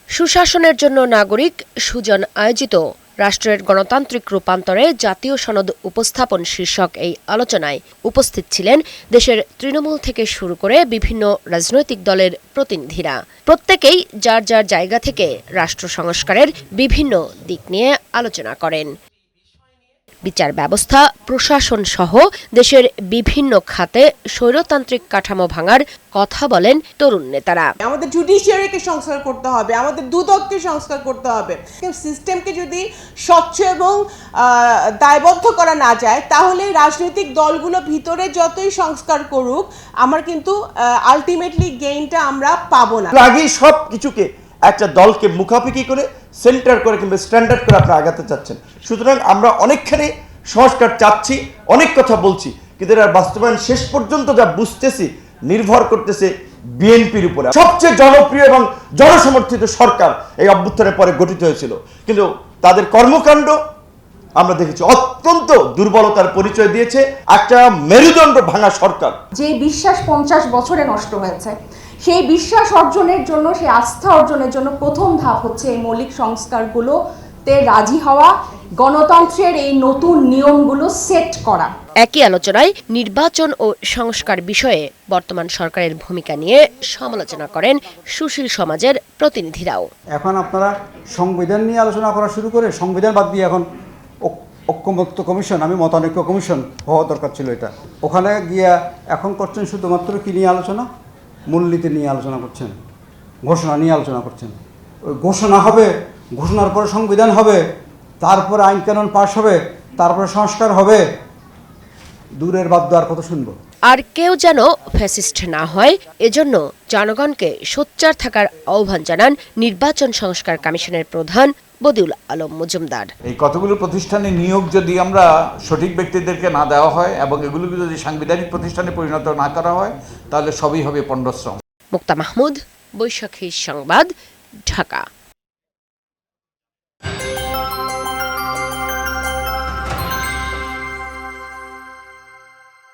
সুশাসনের জন্য নাগরিক সুজন আয়োজিত রাষ্ট্রের গণতান্ত্রিক রূপান্তরে জাতীয় সনদ উপস্থাপন শীর্ষক এই আলোচনায় উপস্থিত ছিলেন দেশের তৃণমূল থেকে শুরু করে বিভিন্ন রাজনৈতিক দলের প্রতিনিধিরা। প্রত্যেকেই যার যার জায়গা থেকে রাষ্ট্র সংস্কারের বিভিন্ন দিক নিয়ে আলোচনা করেন। বিচার ব্যবস্থা, প্রশাসন সহ দেশের বিভিন্ন খাতে স্বৈরতান্ত্রিক কাঠামো ভাঙার কথা বলেন তরুণ নেতারা। আমাদের জুডিশিয়ারিকে সংস্কার করতে হবে, আমাদের দুদককে সংস্কার করতে হবে। সিস্টেমকে যদি স্বচ্ছ এবং দায়বদ্ধ করা না যায়, তাহলে রাজনৈতিক দলগুলো ভিতরে যতই সংস্কার করুক, আমার কিন্তু আলটিমেটলি গেইনটা আমরা পাবো না। আগেই সব কিছুকে একটা দলকে মুখাপেক্ষি করে সেন্টার করে কিংবা স্ট্যান্ডার্ড করে আপনারা আগাতে চাচ্ছেন। সুতরাং আমরা অনেকখানি সংস্কার চাচ্ছি, অনেক কথা বলছি, কিন্তু এর বাস্তবায়ন শেষ পর্যন্ত যা বুঝতেছি নির্ভর করতেছে বিএনপির উপরে। সবচেয়ে জনপ্রিয় এবং জনসমর্থিত সরকার এই অভ্যুত্থানের পরে গঠিত হয়েছিল, কিন্তু তাদের কর্মকাণ্ড আমরা দেখেছি অত্যন্ত দুর্বলতার পরিচয় দিয়েছে। একটা মেরুদণ্ড ভাঙা সরকার। যে বিশ্বাস 50 বছরে নষ্ট হয়েছে, সেই বিশ্বাস অর্জনের জন্য, সেই আস্থা অর্জনের জন্য প্রথম ধাপ হচ্ছে এই মৌলিক সংস্কারগুলোতে রাজি হওয়া, গণতন্ত্রের এই নতুন নিয়মগুলো সেট করা। একই আলোচনায় নির্বাচন ও সংস্কার বিষয়ে বর্তমান সরকারের ভূমিকা নিয়ে সমালোচনা করেন সুশীল সমাজের প্রতিনিধিরাও। এখন আপনারা সংবিধান নিয়ে আলোচনা করা শুরু করে সংবিধান বাদ দিয়ে এখন ঐক্যমত্য কমিশন, আমি মতানৈক্য কমিশন হওয়া দরকার ছিল। এটা ওখানে গিয়া এখন করছেন শুধুমাত্র কি নিয়ে আলোচনা? মূলনীতি নিয়ে আলোচনা করছেন, ঘোষণা নিয়ে আলোচনা করছেন। ওই ঘোষণা হবে, ঘোষণার পরে সংবিধান হবে, তারপরে আইন কানুন পাশ হবে, তারপরে সংস্কার হবে। দূরের বাদ্য আর কত শুনবো? আর কেউ যেন ফ্যাসিস্ট না হয়, এজন্য জনগণকে সোচ্চার থাকার আহ্বান জানান নির্বাচন সংস্কার কমিশনের প্রধান বদিউল আলম মজুমদার। এই কতগুলো প্রতিষ্ঠানে নিয়োগ যদি আমরা সঠিক ব্যক্তিদেরকে না দেওয়া হয় এবং এগুলোকে যদি সাংবিধানিক প্রতিষ্ঠানে পরিণত না করা হয়, তাহলে সবই হবে পণ্ডশ্রম। মুক্তা মাহমুদ, বৈশাখী সংবাদ, ঢাকা।